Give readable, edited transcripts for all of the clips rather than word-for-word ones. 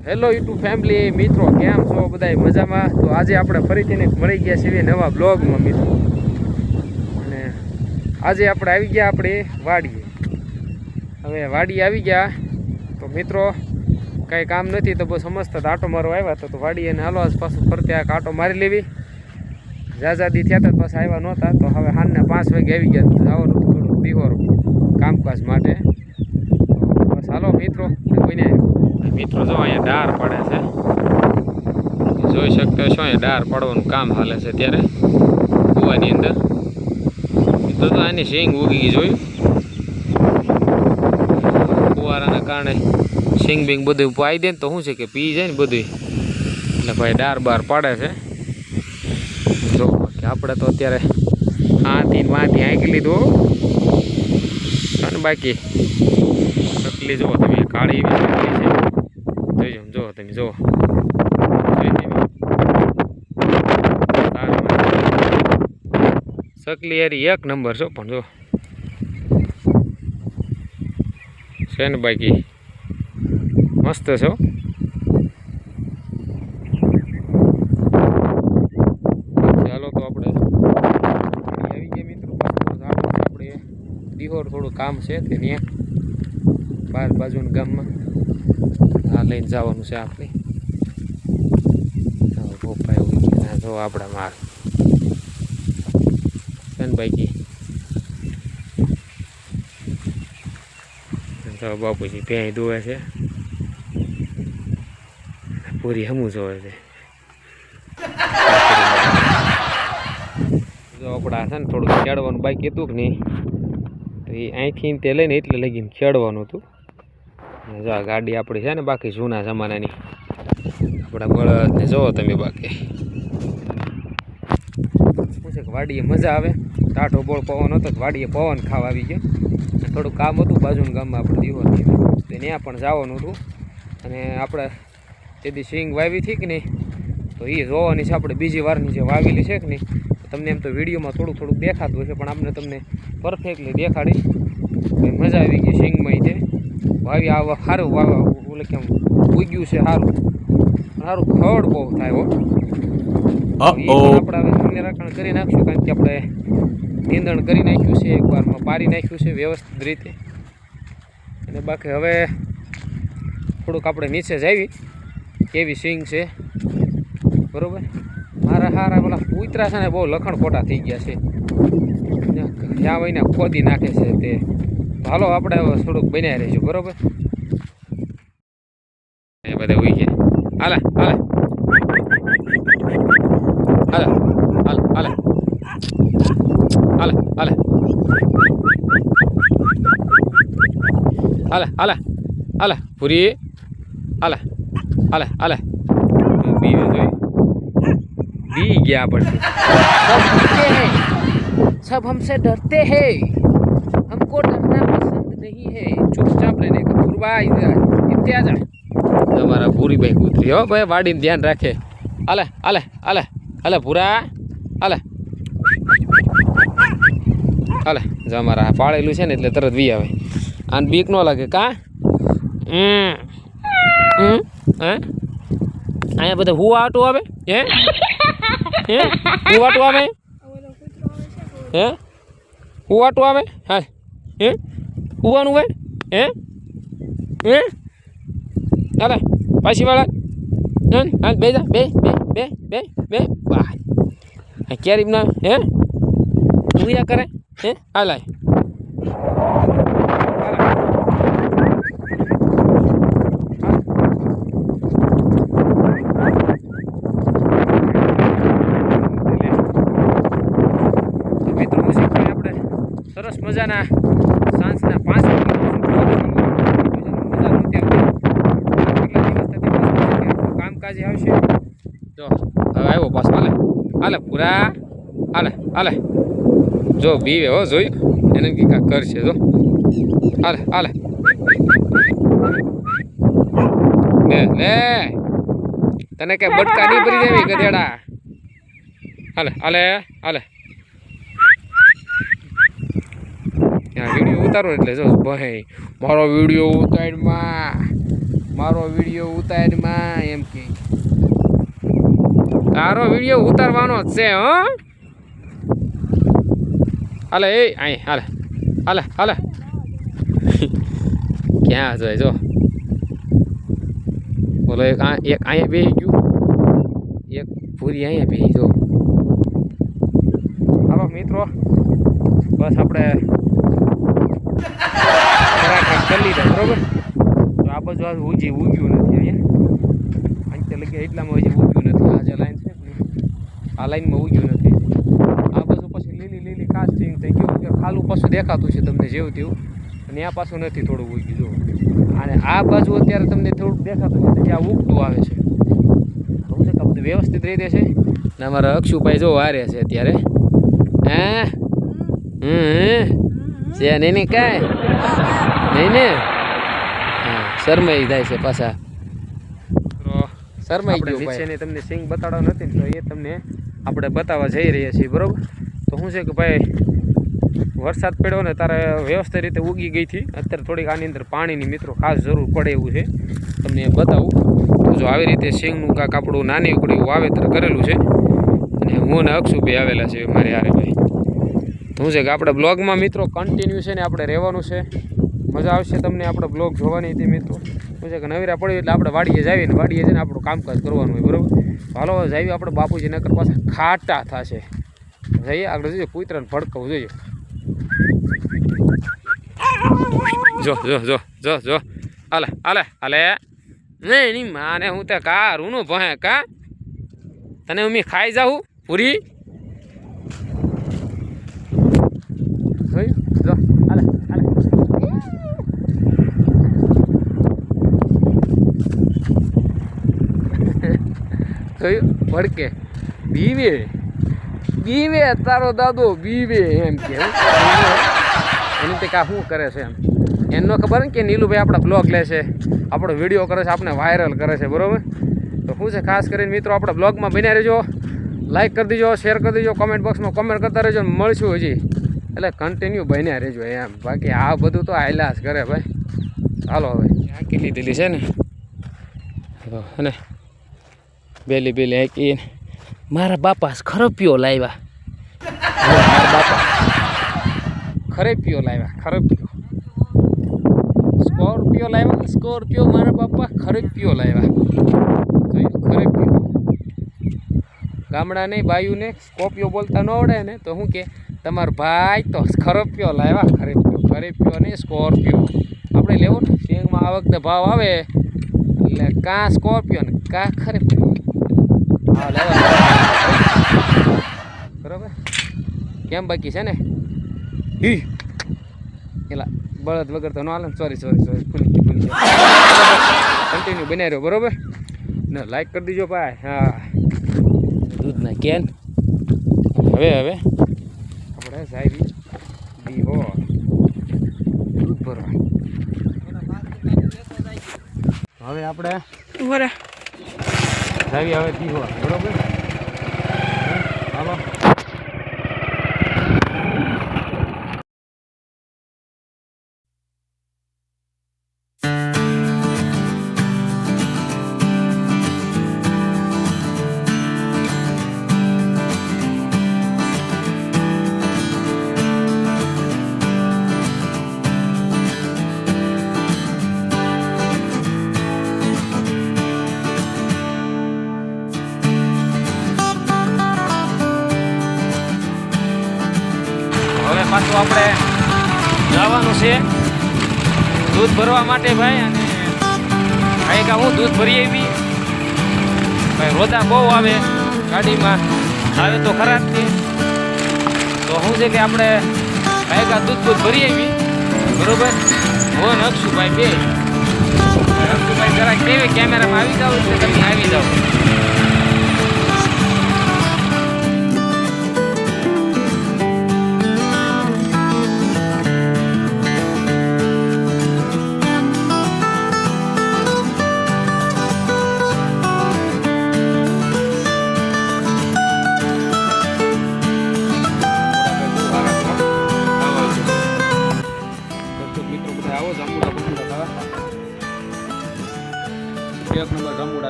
Hello YouTube family મિત્રો, કેમ છો બધાય મજામાં? તો આજે આપણે ફરીથી મળી ગયા છીએ નવા બ્લોગમાં મિત્રો. અને આજે આપણે આવી ગયા આપણે વાડીએ. હવે વાડીએ આવી ગયા તો મિત્રો કાંઈ કામ નથી તો બસ સમજતા આટો મારવા આવ્યા તો વાડીએ અને હાલો આજ પાછું ફરતે આ આટો મારી લેવી. જાજાદી થયા હતા પાછા આવ્યા નહોતા તો હવે સાંજના 5 વાગે આવી ગયા. જવાનું હતું થોડુંક દિહોર કામકાજ માટે. બસ હાલો મિત્રો કોઈને મિત્રો જો અહીંયા ડાર પડે છે, જોઈ શકતા છો. અહીંયા ડાર પડવાનું કામ હાલે છે ત્યારે કૂવાની અંદર. મિત્રો તો આની સિંગ ઉગી ગઈ જોયું, ફુવારાના કારણે સિંગ બિંગ બધું પાઈ દે ને તો શું છે કે પી જાય ને બધું, એટલે ભાઈ ડાર બાર પાડે છે. જો કે આપણે તો અત્યારે આથી વાંથી આંકી લીધું અને બાકી સકલી જુઓ તમે, કાળી એવી સકલી છે, જોઈ જુઓ તમે, જુઓ સકલી યારી 1 નંબર છો. પણ જો છે ને બાકી મસ્ત છો. ચાલો તો આપણે આવી ગયા મિત્રો. આપણે દિહોર થોડું કામ છે તે ત્યાં બહાર બાજુના ગામમાં આ લઈને જવાનું છે આપણે. પપ્પા એવું જો આપણા માલ બાકી તો બાપુજી ત્યાં દોવે છે, પૂરી હમું જોવે છે. જો આપણા છે ને થોડુંક ખેડવાનું બાકી હતું કે નહીં, તો એ અહીંથી તે લઈને એટલે લગીને ખેડવાનું હતું. જો આ ગાડી આપણી છે ને બાકી જૂના જમાનાની આપણા બળદને જોવો તમે. બાકી શું છે કે વાડીએ મજા આવે, ટાઢો બોળ પવન હતો તો વાડીએ પવન ખાવા આવી ગયો. થોડું કામ હતું બાજુના ગામમાં આપણે દિહોરની, તો ત્યાં પણ જવાનું હતું. અને આપણે તેથી સિંગ વાવી હતી કે નહીં તો એ જોવાની છે આપણે બીજી વારની જે વાવેલી છે કે નહીં. તમને એમ તો વિડીયોમાં થોડુંક થોડુંક દેખાતું હશે પણ આપણે તમને પરફેક્ટલી દેખાડી. મજા આવી ગઈ સિંગમાં. તે વાવી આ સારું ઓલે કેમ ઉગ્યું છે, સારું સારું ખડ બહુ થાય હો. આપણે હવે નિરાકરણ કરી નાખશું, કારણ કે આપણે નીંદણ કરી નાખ્યું છે, એકવારમાં પારી નાખ્યું છે વ્યવસ્થિત રીતે. અને બાકી હવે થોડુંક આપણે નીચે જ આવી કેવી સિંગ છે બરાબર. હારા પેલા કૂતરા છે ને બહુ લખણ ખોટા થઈ ગયા છે, જ્યાં વહીને ખોદી નાખે છે તે. હાલો આપણે હવે થોડુંક બનાવી રહીશું બરાબર. એ બધા ઉઈ ગયા. હાલે હાલે હાલે હાલે હાલે હાલે હાલે હાલે હાલે હાલે પૂરી હાલે હાલે હાલે बी गया पड़ती सब हमसे डरते हैं, हमको डरना पसंद नहीं है, चुपचाप रहने का। पूर्वा इत्याज हमारा पूरी भाई कूतरी हो भाई, वाड़ी ध्यान रखे. अले अले अले अले पूरा अले अले जो हमारा पाड़ेलू है ने એટલે તરત વી આવે. આન બીક ન લાગે કા? હે આયા બધા હુવા આટો આવે હે હે હુવાટો આવે હે હુવાટો આવે. હા હે હુવાનું હોય હે હે અરે પાછી વાળા હાલ બે જા બે બે બે બે બે વાહ ક્યારે ના હે હુયા કરે હે હાલ આય સરસ મજાના સાંજના 5 કામકાજ આવશે. જો હવે આવ્યો પાછો. હાલે હાલે પૂરા હાલે હાલે જો બીવે હો, જોયું એને કી કાંક કરશે. જો હાલે હાલે લે લે તને કઈ બટકા નહીં ભરી દેવી ગધેડા. હાલે હાલે હાલે વિડીયો ઉતારો એટલે જો ભાઈ મારો વિડીયો ઉતારમાં મારો વિડીયો ઉતારમાં એમ કે તારો વિડીયો ઉતારવાનો જ છે હો. હાલે એ અહીં હાલે હાલે હાલે ક્યાં જોઈએ જો બોલો એક અહીંયા બેસી ગયું એક પૂરી અહીંયા બેસી જો. હાલો મિત્રો બસ આપણે કરી લીધા બરોબર. તો આ બાજુ આ ઉગ્યું નથી અહીંયા અંતે લગી એટલામાં હજી ઉગ્યું નથી. આ જે લાઈન છે આ લાઈનમાં ઉગ્યું નથી. આ બાજુ પછી લીલી કાસ્ટિંગ થઈ ગયું કે ખાલું પાછું દેખાતું છે તમને જેવું તેવું. અને આ પાછું નથી થોડું ઉગ્યું જો. અને આ બાજુ અત્યારે તમને થોડુંક દેખાતું છે ત્યાં ઉગતું આવે છે. બહુ છે કે બધું વ્યવસ્થિત રીતે છે. ને અમારા અક્ષુભાઈ જો હારે છે અત્યારે. હા છે નહીં કાંઈ નહીં ને. હા શરમાઈ જાય છે પાછા શરમાઈ ગયો નીચેની તમને સિંગ બતાડવા નથી ને તો એ તમને આપણે બતાવવા જઈ રહ્યા છીએ બરાબર. તો શું છે કે ભાઈ વરસાદ પડ્યો ને તારે વ્યવસ્થિત રીતે ઉગી ગઈ હતી. અત્યારે થોડીક આની અંદર પાણીની મિત્રો ખાસ જરૂર પડે એવું છે તમને બતાવું. તો જો આવી રીતે સિંગનું કાંક આપણું નાની ઉકળી વાવેતર કરેલું છે અને હું ને અક્ષુભાઈ આવેલા છે મારે હારે ભાઈ. તો શું છે કે આપણે બ્લોગમાં મિત્રો કન્ટિન્યુ છે ને આપણે રહેવાનું છે. મજા આવશે તમને આપણે બ્લોગ જોવાની હતી મિત્રો. શું છે કે નવીરા પડ્યું એટલે આપણે વાડીએ જાવીએ ને વાડીએ જઈને આપણું કામકાજ કરવાનું હોય બરાબર. હાલો જાવી આપણે બાપુજી નગર પાસે ખાટા થશે જઈએ આગળ જોઈએ કૂતરાને ભડકવું જોઈએ. જો જો જો જો જો હાલે હાલે હાલે નહીં નહીં માને હું તો કા રૂનું ભહે કા તને હું ખાઈ જાઉં પૂરી જો હાલે હાલે થયું ભડકે બીવે બીવે તારો દાદો બીવે એમ કે એની તે કા શું કરે છે એમ એનો ખબર ને કે નીલુભાઈ આપણા બ્લોગ લે છે આપણો વિડીયો કરે છે આપણે વાયરલ કરે છે બરાબર. તો શું છે ખાસ કરીને મિત્રો આપણા બ્લોગમાં બન્યા રહેજો. લાઈક કરી દેજો શેર કરી દેજો કોમેન્ટ બોક્સમાં કોમેન્ટ કરતા રહેજો. મળશું હજી એટલે કન્ટિન્યુ બન્યા રહેજો એમ. બાકી આ બધું તો હાલ્યા જ કરે ભાઈ. ચાલો હવે આંકી લીધેલી છે ને અને બેલી આંકી મારા બાપા ખરપિયો લાવ્યા. મારા બાપા ખરેપિયો લાવ્યા ખરેપિયો સ્કોર્પિયો લાવ્યા સ્કોર્પિયો મારા બાપા ખરેપિયો લાવ્યા. જોયું ખરેપિયો ગામડા નહીં બાયુને સ્કોર્પિયો બોલતા ન આવડે ને તો શું કે તમારો ભાઈ તો ખરેપિયો લાવ્યા ખરેપિયો નહીં સ્કોર્પિયો. આપણે લેવો ને સિંગમાં આ વખતે ભાવ આવે એટલે કાં સ્કોર્પિયો ને કાં ખરેપિયો હા લેવા બરાબર. કેમ બાકી છે ને હી એલા બળદ વગર તો ન હાલે ને. સોરી ભૂલી કન્ટિન્યુ બનાવી રહ્યો બરાબર ને. લાઈક કરી દીજો ભાઈ. હા દૂધના કેન હવે આપણે સાહેબી દીહો દૂધ ભરવા હવે આપણે જાવી હવે દીહો બરાબર. હાલો પાછું આપણે જવાનું છે દૂધ ભરવા માટે ભાઈ. અને ભાઈ કા હું દૂધ ભરી આવી ભાઈ. રોદા બહુ આવે ગાડીમાં આવે તો ખરાબ છે. તો શું છે કે આપણે ભાઈ કા દૂધ ભરી આવી બરોબર. હું ને અક્ષુભાઈ બે અક્ષુભાઈ જરાક કેવી કેમેરામાં આવી જાવ એટલે તમે આવી જાઓ.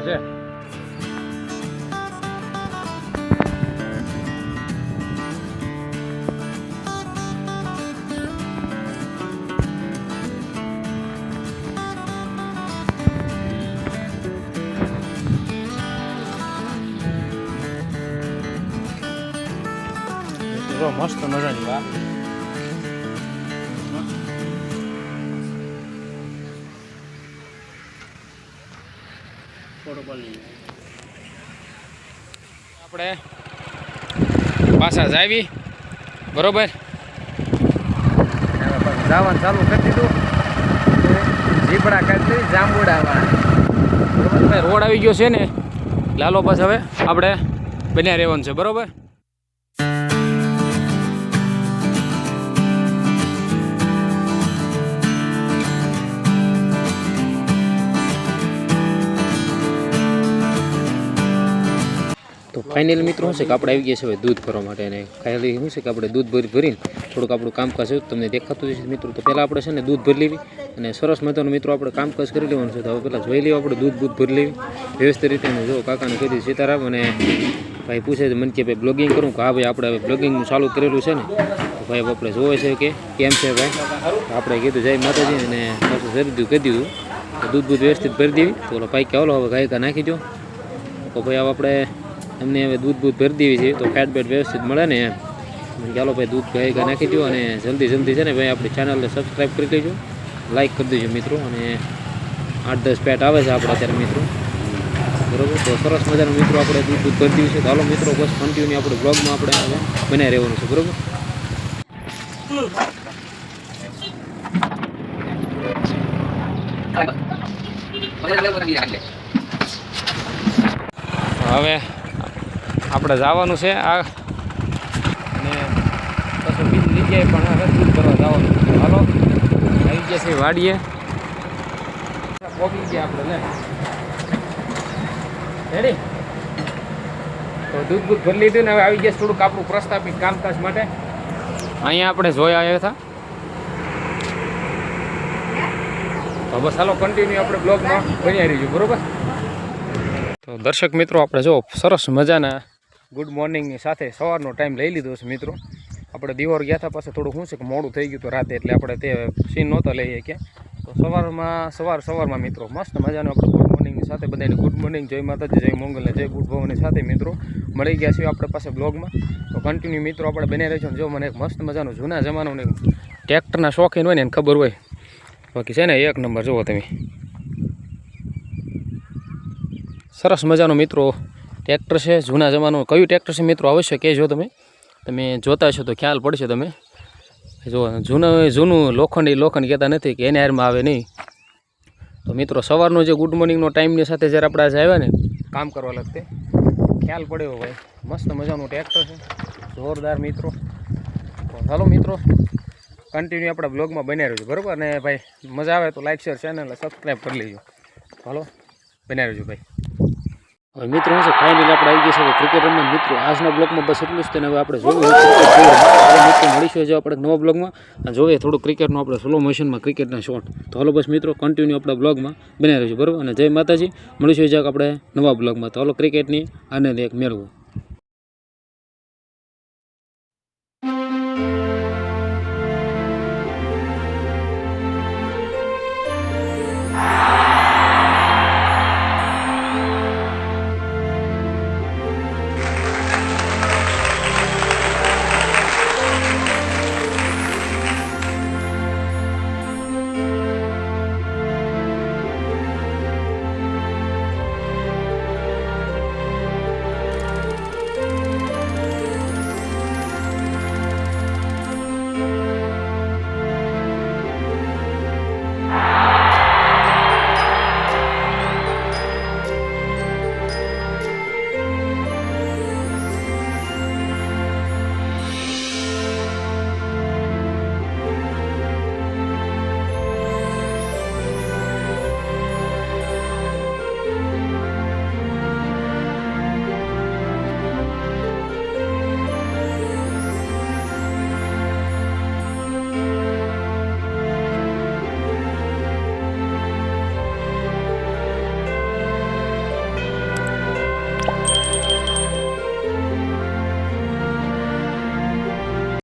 છે. મસ્ત મજાની વાત આપણે પાછા જ આવી બરોબર. જવાનું ચાલુ કરી દીધું. જીપડા કરી જાંબુડા રોડ આવી ગયો છે ને લાલો બસ હવે આપણે બન્યા રહેવાનું છે બરોબર. તો ફાઇનલ મિત્રો શું છે કે આપણે આવી ગયા છે હવે દૂધ ભરવા માટે. અને ખાલી શું છે કે આપણે દૂધ ભરીને થોડુંક આપણું કામકાજ તમને દેખાતું જ છે મિત્રો. તો પહેલાં આપણે છે ને દૂધ ભરી લેવી અને સરસ મજાનું મિત્રો આપણે કામકાજ કરી લેવાનું છે. તો હવે પહેલાં જોઈ લેવું આપણે દૂધ ભરી લેવી વ્યવસ્થિત રીતે. જો કાકાને કહી દીધું સીતારામ અને ભાઈ પૂછે છે મને કે ભાઈ બ્લોગિંગ કરું કે હા ભાઈ આપણે હવે બ્લોગિંગનું ચાલુ કરેલું છે ને. તો ભાઈ આપણે જોવે છે કે કેમ છે ભાઈ. આપણે કીધું જય માતાજી અને પાછું શરીર કહી દીધું તો દૂધ વ્યવસ્થિત ભરી દેવી. તો ઓલો ભાઈ કે હાલો હવે ગાયકા નાખી દો. તો ભાઈ હવે આપણે એમને હવે દૂધ ભરી દેવી છે તો ફેટ બેટ વ્યવસ્થિત મળે ને એમ. ચાલો ભાઈ દૂધ ગાયકા નાખી દો અને જલ્દી છે ને ભાઈ આપણી ચેનલને સબસ્ક્રાઈબ કરી દેજો, લાઈક કરી દેજો મિત્રો. અને 8-10 પેટ આવે છે આપણે અત્યારે મિત્રો બરોબર. તો સરસ મજાનું મિત્રો આપણે દૂધ ભરી દીધું છે. તો હાલો મિત્રો બસ કન્ટિન્યુ આપણે બ્લોગમાં આપણે હવે બનાવી રહેવાનું છે બરોબર. હવે આપણે જવાનું છે આ અને પછી બીજી જગ્યાએ પણ હવે દૂધ કરવા જવાનું. હાલો આવી ગયા છે વાડીએ પહોંચી ગયા આપણે રેડી. તો દૂધ ભરી લીધું ને હવે આવી ગયા થોડુંક આપણું પ્રસ્થાપિત કામકાજ માટે. અહીંયા આપણે જોઈ આવ્યા હતા. તો બસ હાલો કન્ટિન્યુ આપણે બ્લોગમાં બન્યા રહીશું બરોબર. તો દર્શક મિત્રો આપણે જો સરસ મજાના ગુડ મોર્નિંગની સાથે સવારનો ટાઈમ લઈ લીધો છે મિત્રો. આપણે દિવાળ ગયા હતા પાસે થોડું શું છે કે મોડું થઈ ગયું હતું રાતે એટલે આપણે તે સીન નહોતા લઈએ કે. તો સવારમાં મિત્રો મસ્ત મજાનું આપણે ગુડ મોર્નિંગની સાથે બધાને ગુડ મોર્નિંગ, જય માતાજી, જય મંગલને જય ગુડ ભવનની સાથે મિત્રો મળી ગયા છીએ આપણે પાસે બ્લોગમાં. તો કન્ટિન્યુ મિત્રો આપણે બને રહેજો. જો મને એક મસ્ત મજાનું જૂના જમાનાનું ટ્રેક્ટરના શોખીન હોય ને એને ખબર હોય. બાકી છે ને એક નંબર જુઓ તમે સરસ મજાનો મિત્રો ટ્રેક્ટર છે જૂના જમાનાનું. કયું ટ્રેક્ટર છે મિત્રો અવશ્ય કહેજો. તમે જોતા હશો તો ખ્યાલ પડશે. તમે જો જૂનું લોખંડ કહેતા નથી કે એને હારમાં આવે નહીં. તો મિત્રો સવારનો જે ગુડ મોર્નિંગનો ટાઈમની સાથે જ્યારે આપણે આજે આવ્યા ને કામ કરવા લગતે ખ્યાલ પડ્યો ભાઈ મસ્ત મજાનું ટ્રેક્ટર છે જોરદાર મિત્રો. તો ચાલો મિત્રો કન્ટિન્યુ આપણા બ્લોગમાં બન્યા રહેજો બરાબર. અને ભાઈ મજા આવે તો લાઈક શેર ચેનલને સબસ્ક્રાઈબ કરી લેજો. હાલો બન્યા રહેજો ભાઈ. હવે મિત્રો શું છે ફાઇનલી આપણે આવી ગયા છે ક્રિકેટ રમવા મિત્રો. આજના બ્લોગમાં બસ એટલું જ તેને હવે આપણે જોઈએ મિત્રો મળીશું જો આપણે નવા બ્લોગમાં અને જોઈએ થોડું ક્રિકેટનું આપણે સ્લો મોશનમાં ક્રિકેટના શોટ. તો હાલો બસ મિત્રો કન્ટિન્યુ આપણા બ્લોગમાં બન્યા રહેજો બરાબર. અને જય માતાજી મળીશું જો આપણે નવા બ્લોગમાં. તો હાલો ક્રિકેટની આનંદ એક મેળવો.